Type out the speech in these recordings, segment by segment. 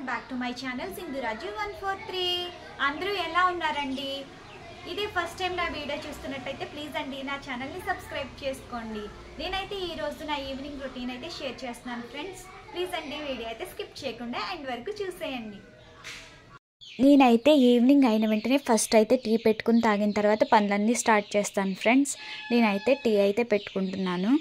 Back to my channel Sindhuraju 143. అందరూ ఎలా ఉన్నారండి? ఇదే ఫస్ట్ టైం నా వీడియో చూస్తున్నట్టయితే ప్లీజ్ అండి నా ఛానల్ని సబ్స్క్రైబ్ చేసుకోండి. నేనైతే ఈ రోజు నా ఈవినింగ్ రొటీన్ అయితే షేర్ చేస్తున్నాను ఫ్రెండ్స్. ప్లీజ్ అండి వీడియో అయితే స్కిప్ చేయకుండా ఎండ్ వరకు చూసేయండి. నేనైతే ఈవినింగ్ అయిన వెంటనే ఫస్ట్ అయితే టీ పెట్టుకుని తాగిన తర్వాత పనులన్నీ స్టార్ట్ చేస్తాను ఫ్రెండ్స్. నేనైతే టీ అయితే పెట్టుకుంటున్నాను.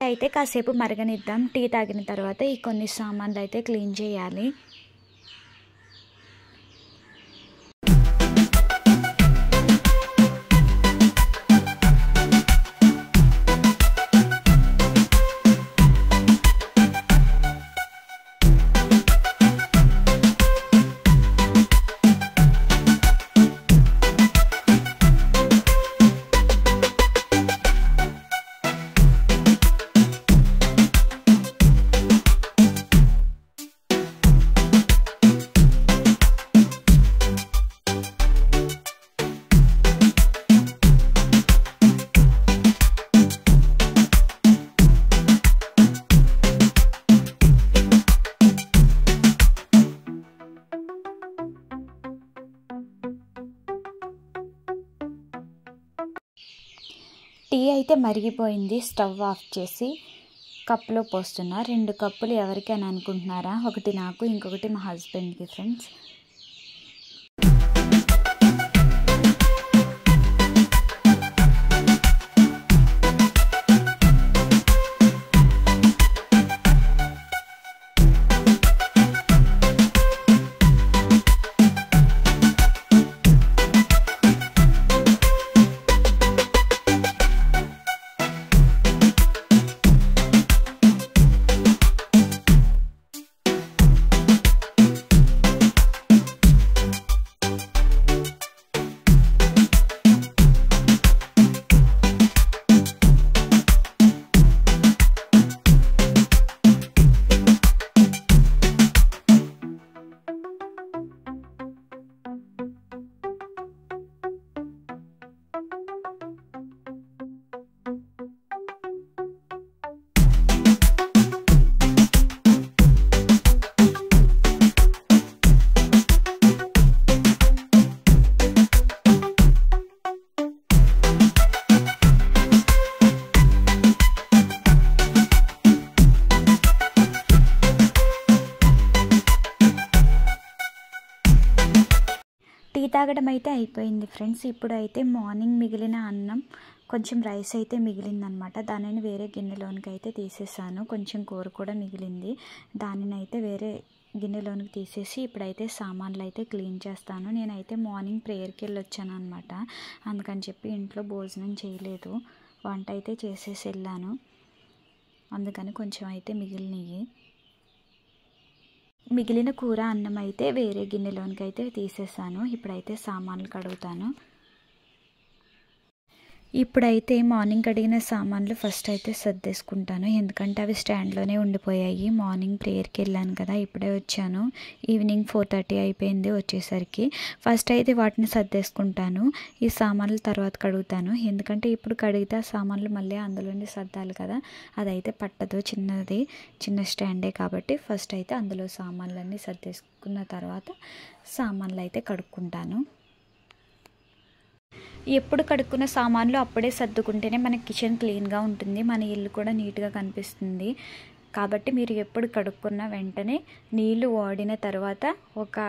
అయితే కాసేపు మరగనిద్దాం. టీ తాగిన తర్వాత ఈ కొన్ని సామాన్లు అయితే క్లీన్ చేయాలి. టీ అయితే మరిగిపోయింది. స్టవ్ ఆఫ్ చేసి కప్పులో పోస్తున్నా. 2 కప్పులు ఎవరికి అని అనుకుంటున్నారా? ఒకటి నాకు, ఇంకొకటి మా హస్బెండ్కి ఫ్రెండ్స్. టీ తాగడం అయితే అయిపోయింది ఫ్రెండ్స్. ఇప్పుడు అయితే మార్నింగ్ మిగిలిన అన్నం, కొంచెం రైస్ అయితే మిగిలిందనమాట. దానిని వేరే గిన్నెలోనికి అయితే తీసేసాను. కొంచెం కూర కూడా మిగిలింది. దానిని అయితే వేరే గిన్నెలోనికి తీసేసి ఇప్పుడైతే సామాన్లు అయితే క్లీన్ చేస్తాను. నేనైతే మార్నింగ్ ప్రేయర్కి వెళ్ళి వచ్చాను అనమాట. అందుకని చెప్పి ఇంట్లో భోజనం చేయలేదు. వంట అయితే చేసేసి వెళ్ళాను. అందుకని కొంచెం అయితే మిగిలిన కూర అన్నం అయితే వేరే గిన్నెలోనికి అయితే తీసేసాను. ఇప్పుడైతే సామాన్లు కడుగుతాను. ఇప్పుడైతే మార్నింగ్ కడిగిన సామాన్లు ఫస్ట్ అయితే సర్దేసుకుంటాను. ఎందుకంటే అవి స్టాండ్లోనే ఉండిపోయాయి. మార్నింగ్ ప్రేయర్కి వెళ్ళాను కదా, ఇప్పుడే వచ్చాను. ఈవినింగ్ 4:30 అయిపోయింది వచ్చేసరికి. ఫస్ట్ అయితే వాటిని సర్దేసుకుంటాను. ఈ సామాన్లు తర్వాత కడుగుతాను. ఎందుకంటే ఇప్పుడు కడిగితే ఆ సామాన్లు మళ్ళీ అందులోనే సర్దాలి కదా, అదైతే పట్టదు. చిన్న స్టాండే కాబట్టి ఫస్ట్ అయితే అందులో సామాన్లన్నీ సర్దేసుకున్న తర్వాత సామాన్లు అయితే కడుక్కుంటాను. ఎప్పుడు కడుక్కున్న సామాన్లు అప్పుడే సర్దుకుంటేనే మన కిచెన్ క్లీన్గా ఉంటుంది, మన ఇల్లు కూడా నీట్గా కనిపిస్తుంది. కాబట్టి మీరు ఎప్పుడు కడుక్కున్న వెంటనే నీళ్లు వాడిన తర్వాత 1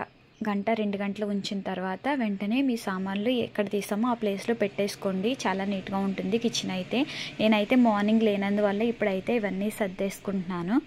గంట 2 గంటలు ఉంచిన తర్వాత వెంటనే మీ సామాన్లు ఎక్కడ తీసామో ఆ ప్లేస్లో పెట్టేసుకోండి. చాలా నీట్గా ఉంటుంది కిచెన్ అయితే. నేనైతే మార్నింగ్ లేనందువల్ల ఇప్పుడైతే ఇవన్నీ సర్దేసుకుంటున్నాను.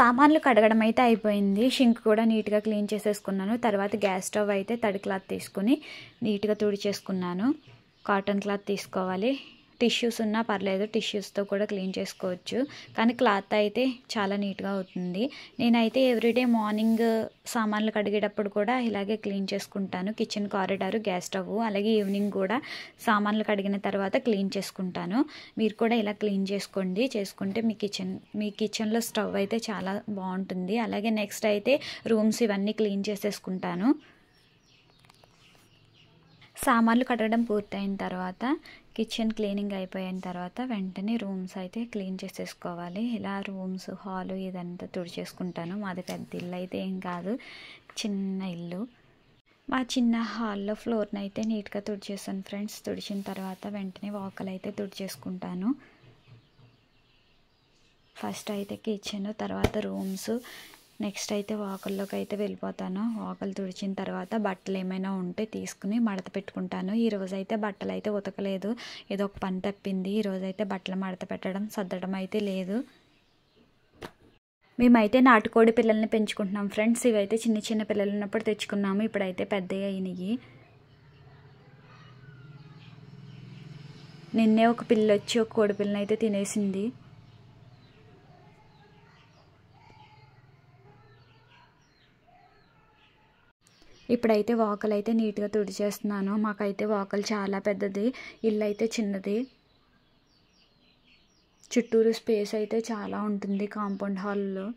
సామాన్లు కడగడం అయితే అయిపోయింది. షింక్ కూడా నీట్గా క్లీన్ చేసేసుకున్నాను. తర్వాత గ్యాస్ స్టవ్ అయితే తడి క్లాత్ తీసుకుని నీట్గా తుడిచేసుకున్నాను. కాటన్ క్లాత్ తీసుకోవాలి. టిష్యూస్ ఉన్నా పర్లేదు, టిష్యూస్తో కూడా క్లీన్ చేసుకోవచ్చు. కానీ క్లాత్ అయితే చాలా నీట్గా అవుతుంది. నేనైతే ఎవ్రీడే మార్నింగ్ సామాన్లు కడిగేటప్పుడు కూడా ఇలాగే క్లీన్ చేసుకుంటాను. కిచెన్ కారిడారు, గ్యాస్ స్టవ్, అలాగే ఈవినింగ్ కూడా సామాన్లు కడిగిన తర్వాత క్లీన్ చేసుకుంటాను. మీరు కూడా ఇలా క్లీన్ చేసుకుంటే మీ కిచెన్లో స్టవ్ అయితే చాలా బాగుంటుంది. అలాగే నెక్స్ట్ అయితే రూమ్స్ ఇవన్నీ క్లీన్ చేసేసుకుంటాను. సామాన్లు కడగడం పూర్తయిన తర్వాత, కిచెన్ క్లీనింగ్ అయిపోయిన తర్వాత వెంటనే రూమ్స్ అయితే క్లీన్ చేసేసుకోవాలి. ఇలా రూమ్స్, హాలు ఇదంతా తుడిచేసుకుంటాను. మాది పెద్ద ఇల్లు అయితే ఏం కాదు, చిన్న ఇల్లు. మా చిన్న హాల్లో ఫ్లోర్ని అయితే నీట్గా తుడిచేసాను ఫ్రెండ్స్. తుడిచిన తర్వాత వెంటనే వాకలు అయితే తుడిచేసుకుంటాను. ఫస్ట్ అయితే కిచెన్, తర్వాత రూమ్స్, నెక్స్ట్ అయితే వాకల్లోకి అయితే వెళ్ళిపోతాను. వాకలు తుడిచిన తర్వాత బట్టలు ఏమైనా ఉంటే తీసుకుని మడత పెట్టుకుంటాను. ఈరోజు అయితే బట్టలు అయితే ఉతకలేదు, ఏదో ఒక పని తప్పింది. ఈరోజు అయితే బట్టలు మడత పెట్టడం, సర్దడం అయితే లేదు. మేమైతే నాటుకోడి పిల్లల్ని పెంచుకుంటున్నాం ఫ్రెండ్స్. ఇవైతే చిన్న చిన్న పిల్లలు ఉన్నప్పుడు తెచ్చుకున్నాము, ఇప్పుడైతే పెద్దవి అయినాయి. నిన్నే ఒక పిల్ల వచ్చి ఒక కోడి పిల్లని అయితే తినేసింది. ఇప్పుడైతే వాకలు అయితే నీట్గా తుడిచేస్తున్నాను. మాకైతే వాకలు చాలా పెద్దది, ఇల్లు అయితే చిన్నది. చుట్టూరు స్పేస్ అయితే చాలా ఉంటుంది కాంపౌండ్ హాల్లో.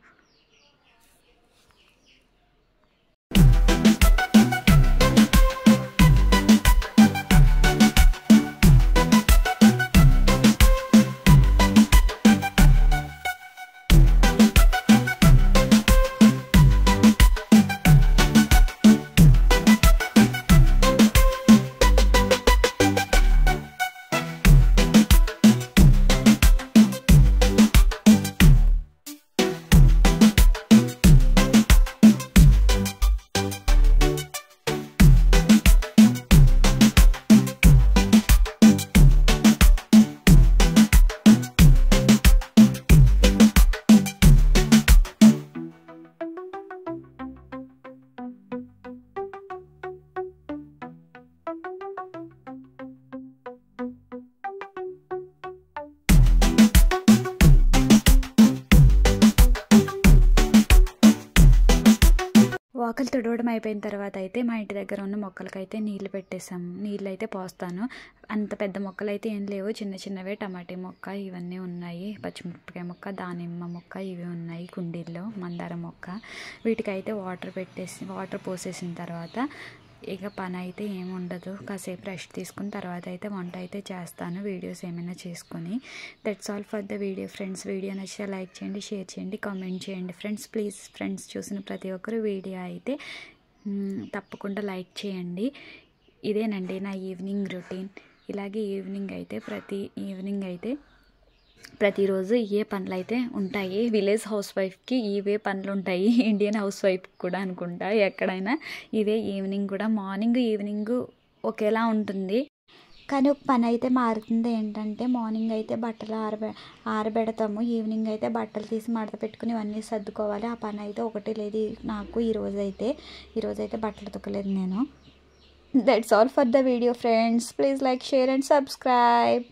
వాకలు తుడవడం అయిపోయిన తర్వాత అయితే మా ఇంటి దగ్గర ఉన్న మొక్కలకైతే నీళ్ళు పెట్టేసాము. నీళ్ళు అయితే పోస్తాను. అంత పెద్ద మొక్కలు అయితే ఏం లేవు, చిన్న చిన్నవే. టమాటా మొక్క ఇవన్నీ ఉన్నాయి, పచ్చిమిరపకాయ మొక్క, దానిమ్మ మొక్క ఇవి ఉన్నాయి కుండీల్లో, మందార మొక్క. వీటికైతే వాటర్ పోసేసిన తర్వాత ఇక పని అయితే ఏముండదు. కాసేపు రెస్ట్ తీసుకున్న తర్వాత అయితే వంట అయితే చేస్తాను, వీడియోస్ ఏమైనా చేసుకొని. That's all for the video friends. Video నచ్చితే లైక్ చేయండి, షేర్ చేయండి, కామెంట్ చేయండి ఫ్రెండ్స్. ప్లీజ్ ఫ్రెండ్స్, చూసిన ప్రతి ఒక్కరు వీడియో అయితే తప్పకుండా లైక్ చేయండి. ఇదేనండి నా ఈవినింగ్ రొటీన్. ఇలాగే ప్రతి ఈవినింగ్ అయితే ప్రతిరోజు ఇవే పనులు అయితే ఉంటాయి. విలేజ్ హౌస్ వైఫ్కి ఇవే పనులు ఉంటాయి, ఇండియన్ హౌస్ వైఫ్ కూడా అనుకుంటా. ఎక్కడైనా ఇవే. ఈవినింగ్ కూడా మార్నింగ్ ఈవినింగ్ ఒకేలా ఉంటుంది, కానీ ఒక పని అయితే మారుతుంది. ఏంటంటే మార్నింగ్ అయితే బట్టలు ఆరబెడతాము, ఈవినింగ్ అయితే బట్టలు తీసి మడత పెట్టుకుని ఇవన్నీ సర్దుకోవాలి. ఆ పని అయితే ఒకటి లేదు నాకు. ఈరోజైతే బట్టలు ఉతకలేదు నేను. That's all for the video friends. Please like, share and subscribe.